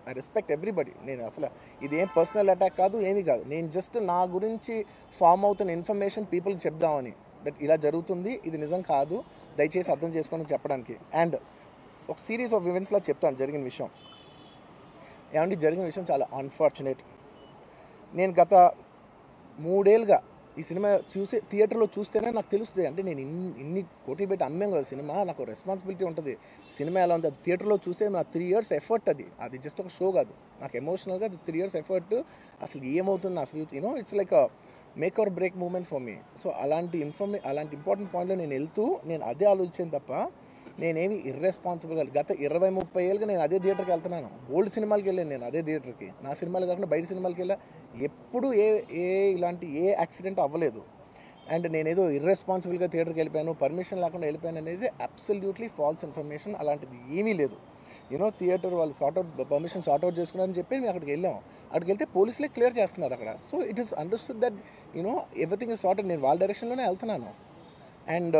I respect everybody. నేను అసలు ఇదేం పర్సనల్ అటాక్ కాదు, ఏమీ కాదు. నేను జస్ట్ నా గురించి ఫామ్ అవుతున్న ఇన్ఫర్మేషన్ పీపుల్కి చెప్దామని, దట్ ఇలా జరుగుతుంది, ఇది నిజం కాదు, దయచేసి అర్థం చేసుకొని చెప్పడానికి. అండ్ ఒక సిరీస్ ఆఫ్ ఈవెంట్స్లో చెప్తాను జరిగిన విషయం. ఏమంటే జరిగిన విషయం చాలా అన్ఫార్చునేట్. నేను గత 3 ఏళ్ళుగా ఈ సినిమా థియేటర్లో చూస్తేనే నాకు తెలుస్తుంది. అంటే నేను ఇన్ని కోట్లు పెట్టి అమ్మాం కదా సినిమా, నాకు రెస్పాన్సిబిలిటీ ఉంటుంది. సినిమా ఎలా ఉంది అది థియేటర్లో చూస్తే నా 3 years ఎఫర్ట్, అది జస్ట్ ఒక షో కాదు. నాకు ఎమోషనల్గా అది 3 years ఎఫర్ట్. అసలు ఏమవుతుంది నా future, it's like make or break moment for me. So అలాంటి ఇంపార్టెంట్ పాయింట్లో నేను వెళ్తూ నేను అదే ఆలోచించాను తప్ప నేనేమి ఇర్రెస్పాన్సిబుల్గా గత 20-30 ఏళ్ళుగా నేను అదే థియేటర్కి వెళ్తున్నాను. ఓల్డ్ సినిమాలకి వెళ్ళాను నేను అదే థియేటర్కి. నా సినిమాలు కాకుండా బయట సినిమాలకి వెళ్ళా. ఎప్పుడు ఇలాంటి యాక్సిడెంట్ అవ్వలేదు. అండ్ నేనేదో ఇర్రెస్పాన్సిబుల్గా థియేటర్కి వెళ్ళిపోయాను, పర్మిషన్ లేకుండా వెళ్ళిపోయాను అనేది అబ్సల్యూట్లీ ఫాల్స్ ఇన్ఫర్మేషన్. అలాంటిది ఏమీ లేదు. థియేటర్ వాళ్ళు పర్మిషన్ సార్ట్అవుట్ చేసుకున్నారని చెప్పి మేము అక్కడికి వెళ్ళాము. అక్కడికి వెళ్తే పోలీసులే క్లియర్ చేస్తున్నారు అక్కడ. So it is understood that everything is sorted. నేను వాళ్ళ డైరెక్షన్లోనే వెళ్తున్నాను. అండ్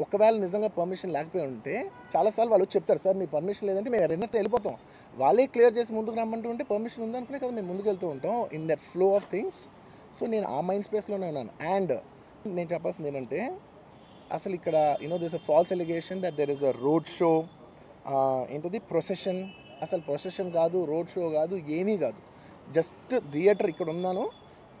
ఒకవేళ నిజంగా పర్మిషన్ లేకపోయి ఉంటే చాలాసార్లు వాళ్ళు చెప్తారు, సార్ మీ పర్మిషన్ లేదంటే మేము రెండింటితో వెళ్ళిపోతాం. వాళ్ళే క్లియర్ చేసి ముందుకు రమ్మంటూ ఉంటే పర్మిషన్ ఉందనుకునే కదా మేము ముందుకు వెళ్తూ ఉంటాం in that flow of things. So నేను ఆ మైండ్ స్పేస్లోనే ఉన్నాను. అండ్ నేను చెప్పాల్సింది ఏంటంటే అసలు ఇక్కడ this a false allegation that there is a road show, procession. అసలు ప్రొసెషన్ కాదు, రోడ్ షో కాదు, ఏమీ కాదు. జస్ట్ థియేటర్ ఇక్కడ ఉన్నాను,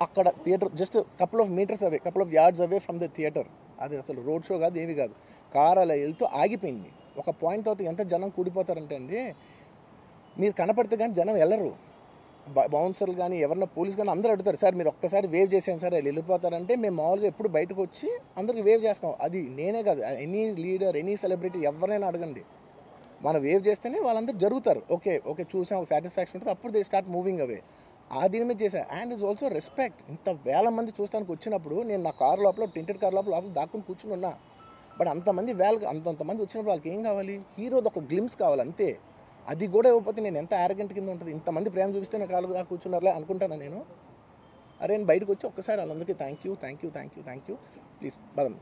అక్కడ theatre just couple of metres away, couple of yards away from the theatre. అది అసలు రోడ్ షో కాదు, ఏమీ కాదు. కార్ అలా వెళ్తూ ఆగిపోయింది. ఒక పాయింట్ తర్వాత ఎంత జనం కూడిపోతారంటే అండి, మీరు కనపడితే కానీ జనం వెళ్ళరు. బౌన్సర్లు కానీ ఎవరన్నా పోలీస్ కానీ అందరూ అడుగుతారు, సార్ మీరు ఒక్కసారి వేవ్ చేసాను సార్ వాళ్ళు వెళ్ళిపోతారంటే మేము మామూలుగా ఎప్పుడు బయటకు వచ్చి అందరికి వేవ్ చేస్తాం. అది నేనే కాదు, ఎనీ లీడర్, ఎనీ సెలబ్రిటీ ఎవరైనా అడగండి, మనం వేవ్ చేస్తేనే వాళ్ళందరూ జరుగుతారు. ఓకే చూసాం, సాటిస్ఫాక్షన్ ఉంటుంది, అప్పుడు దే స్టార్ట్ మూవింగ్ అవే. ఆ దీని మీద చేశాను. And it's also respect. ఇంత వేల మంది చూస్తానికి వచ్చినప్పుడు నేను నా కార్ లోపల, టెంటెడ్ కార్ లోపల దాక్కుని కూర్చుని ఉన్నా. బట్ అంతమంది అంతమంది వచ్చినప్పుడు వాళ్ళకి ఏం కావాలి, హీరోది ఒక గ్లిమ్స్ కావాలి అంతే. అది కూడా ఇవ్వకపోతే నేను ఎంత యారగెంట్ కింద ఉంటుంది. ఇంతమంది ప్రేమ చూపిస్తే నేను కాలు కూర్చున్నారులే అనుకుంటాను నేను. అరే నేను బయటకు వచ్చి ఒక్కసారి వాళ్ళందరికీ థ్యాంక్ యూ ప్లీజ్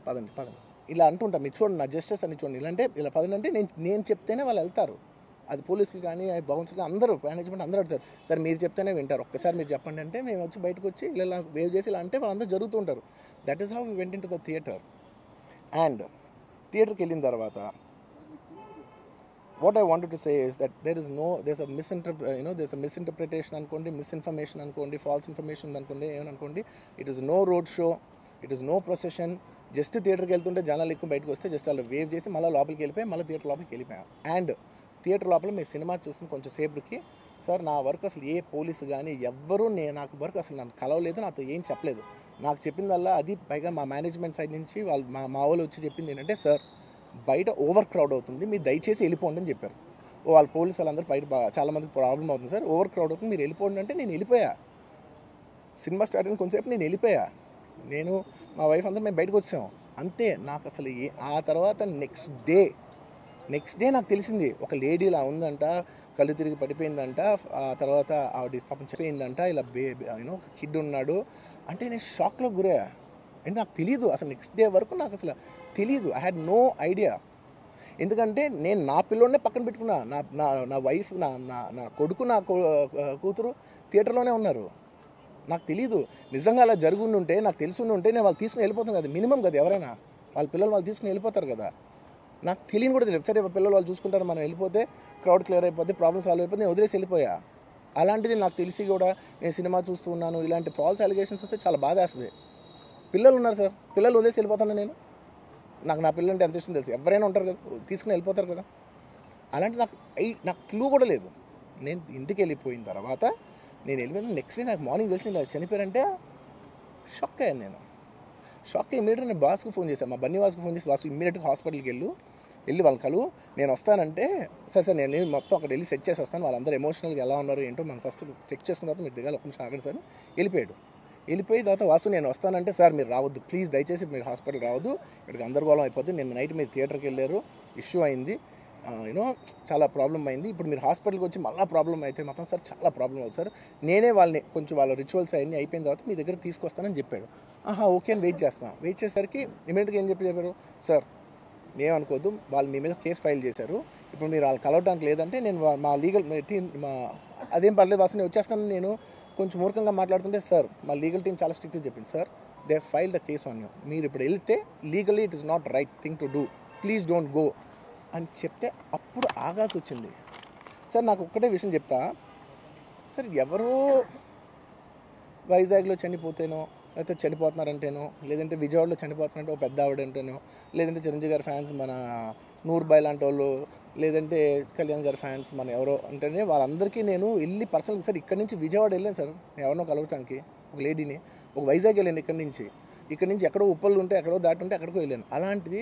పదండి ఇలా అంటుంటా. మీరు చూడండి నా జస్టిస్ అని చూడండి. ఇలాంటే ఇలా పదండి అంటే నేను చెప్తేనే వాళ్ళు వెళ్తారు. అది పోలీసులు కానీ బౌన్సర్ కానీ అందరూ మేనేజ్మెంట్ అందరూ అడుగుతారు, సార్ మీరు చెప్తేనే వింటారు, ఒక్కసారి మీరు చెప్పండి అంటే మేము వచ్చి బయటకు వచ్చి ఇలా వేవ్ చేసి ఇలా అంటే వాళ్ళందరూ జరుగుతుంటారు. That is how we went in to the theatre. And థియేటర్కి వెళ్ళిన తర్వాత what I wanted to say is that there's a misinterpretation అనుకోండి, మిస్ఇన్ఫర్మేషన్ అనుకోండి, ఫాల్స్ ఇన్ఫర్మేషన్ అనుకోండి, ఏమనుకోండి, it is no road show, it is no procession. Just థియేటర్కి వెళ్తుంటే జనాలు ఎక్కువ బయటకు వస్తే జస్ట్ అలా వేవ్ చేసి మళ్ళీ లోపలికి వెళ్ళిపోయి మళ్ళీ థియేటర్ లోపలికి వెళ్ళిపోయాం. అండ్ థియేటర్ లోపల మీ సినిమా చూసిన కొంచెం సేపటికి, సార్ నా వర్క్ అసలు ఏ పోలీసు కానీ ఎవ్వరూ నాకు వర్క్ అసలు నన్ను కలవలేదు, నాతో ఏం చెప్పలేదు. నాకు చెప్పిందల్లా అది పైగా మా మేనేజ్మెంట్ సైడ్ నుంచి వాళ్ళు మా వాళ్ళు వచ్చి చెప్పింది ఏంటంటే, సార్ బయట ఓవర్ క్రౌడ్ అవుతుంది, మీరు దయచేసి వెళ్ళిపోండి అని చెప్పారు. వాళ్ళ పోలీసు వాళ్ళందరూ బయట చాలామందికి ప్రాబ్లం అవుతుంది సార్, ఓవర్ క్రౌడ్ అవుతుంది, మీరు వెళ్ళిపోండి అంటే నేను వెళ్ళిపోయా. సినిమా స్టార్ట్ అయిన కొంచెంసేపు నేను వెళ్ళిపోయా. నేను మా వైఫ్ అందరూ మేము బయటకు వచ్చాము అంతే. నాకు అసలు ఆ తర్వాత నెక్స్ట్ డే నాకు తెలిసింది, ఒక లేడీ ఇలా ఉందంట, కళ్ళు తిరిగి పడిపోయిందంట, ఆ తర్వాత ఆవిడ పాపం చనిపోయిందంట, ఇలా ఒక కిడ్ ఉన్నాడు అంటే నేను షాక్లో గురయ్యా. అంటే నాకు తెలియదు అసలు, నెక్స్ట్ డే వరకు నాకు అసలు తెలియదు. I had no idea. ఎందుకంటే నేను నా పిల్లోనే పక్కన పెట్టుకున్నా, నా వైఫ్, నా కొడుకు, నా కూతురు థియేటర్లోనే ఉన్నారు. నాకు తెలీదు. నిజంగా అలా జరుగుంటే, నాకు తెలుసుంటే నేను వాళ్ళు తీసుకుని వెళ్ళిపోతాను కదా, మినిమం కదా. ఎవరైనా వాళ్ళ పిల్లలు వాళ్ళు తీసుకుని వెళ్ళిపోతారు కదా. నాకు తెలియని కూడా తెలియదు. సరే పిల్లలు వాళ్ళు చూసుకుంటారు, మనం వెళ్ళిపోతే క్రౌడ్ క్లియర్ అయిపోతే, ప్రాబ్లమ్ సాల్వ్ అయిపోతే, నేను వదిలేసి వెళ్ళిపోయా. అలాంటిది నాకు తెలిసి కూడా నేను సినిమా చూస్తూ ఉన్నాను, ఇలాంటి ఫాల్స్ అలిగేషన్స్ వస్తే చాలా బాధ వేస్తుంది. పిల్లలు ఉన్నారు సార్, పిల్లలు వదిలేసి వెళ్ళిపోతాను నేను. నాకు నా పిల్లలు అంటే ఎంత ఇష్టం తెలుసు, ఎవరైనా ఉంటారు కదా, తీసుకుని వెళ్ళిపోతారు కదా. అలాంటి నాకు క్లూ కూడా లేదు. నేను ఇంటికి వెళ్ళిపోయిన తర్వాత నేను వెళ్ళిపోయిన నెక్స్ట్ డే నాకు మార్నింగ్ తెలిసి ఇలా చనిపోయారంటే షాక్ అయ్యాను నేను. షాక్ అయ్యి ఇమీడియట్గా నేను బాస్కు ఫోన్ చేశాను, మా బన్నీ వాసుకు ఫోన్ చేసి, వాసు ఇమీడియట్గా హాస్పిటల్కి వెళ్ళి వాళ్ళ కలువు, నేను వస్తానంటే సరే నేను మొత్తం అక్కడ వెళ్ళి సెట్ చేసి వస్తాను, వాళ్ళందరూ ఎమోషనల్గా ఎలా ఉన్నారు ఏంటో మనం ఫస్ట్ చెక్ చేసుకున్న తర్వాత మీరు దిగాలి, ఒక నిమిషం ఆగండి సార్. వెళ్ళిపోయి తర్వాత వాసు నేను వస్తానంటే, సార్ మీరు రావద్దు ప్లీజ్, దయచేసి మీరు హాస్పిటల్ రావద్దు, ఇక్కడికి గందరగోళం అయిపోద్ది, నేను నైట్ మీరు థియేటర్కి వెళ్ళారు, ఇష్యూ అయింది, చాలా ప్రాబ్లం అయింది, ఇప్పుడు మీరు హాస్పిటల్కి వచ్చి మళ్ళీ ప్రాబ్లం అయితే మాత్రం సార్ చాలా ప్రాబ్లం అవుతుంది సార్, నేనే వాళ్ళని కొంచెం వాళ్ళ రిచువల్స్ అవన్నీ అయిపోయిన తర్వాత మీ దగ్గర తీసుకొస్తానని చెప్పాడు. ఓకే అని వెయిట్ చేసేసరికి ఇమీడియట్గా ఏం చెప్పారు, సార్ మేమనుకోవద్దు, వాళ్ళు మీ మీద కేసు ఫైల్ చేశారు, ఇప్పుడు మీరు వాళ్ళు కలవడానికి లేదంటే నేను మా లీగల్ టీం అదేం పర్లేదు వాసు నేను వచ్చేస్తాను. నేను కొంచెం మూర్ఖంగా మాట్లాడుతుంటే సార్ మా లీగల్ టీం చాలా స్ట్రిక్ట్గా చెప్పింది, sir they filed the case on you, మీరు ఇప్పుడు వెళ్తే legally it is not right thing to do, please don't go అని చెప్తే అప్పుడు ఆగాల్సి వచ్చింది. సార్ నాకు ఒక్కటే విషయం చెప్తా సార్, ఎవరో వైజాగ్లో చనిపోతేనో లేకపోతే చనిపోతున్నారంటేనో, లేదంటే విజయవాడలో చనిపోతున్నారంటే ఒక పెద్ద ఆవిడంటేనో, లేదంటే చిరంజీవి గారి ఫ్యాన్స్ మన నూర్బాయ్ లాంటి వాళ్ళు, లేదంటే కళ్యాణ్ గారి ఫ్యాన్స్ మన ఎవరో అంటేనే వాళ్ళందరికీ నేను వెళ్ళి పర్సనల్గా సార్ ఇక్కడి నుంచి విజయవాడ వెళ్ళాను సార్ ఎవరినో కలవటానికి, ఒక లేడీని, ఒక వైజాగ్ వెళ్ళాను ఇక్కడి నుంచి ఎక్కడో ఉప్పళ్ళు ఉంటే ఎక్కడో దాటి ఉంటే ఎక్కడికో వెళ్ళాను. అలాంటిది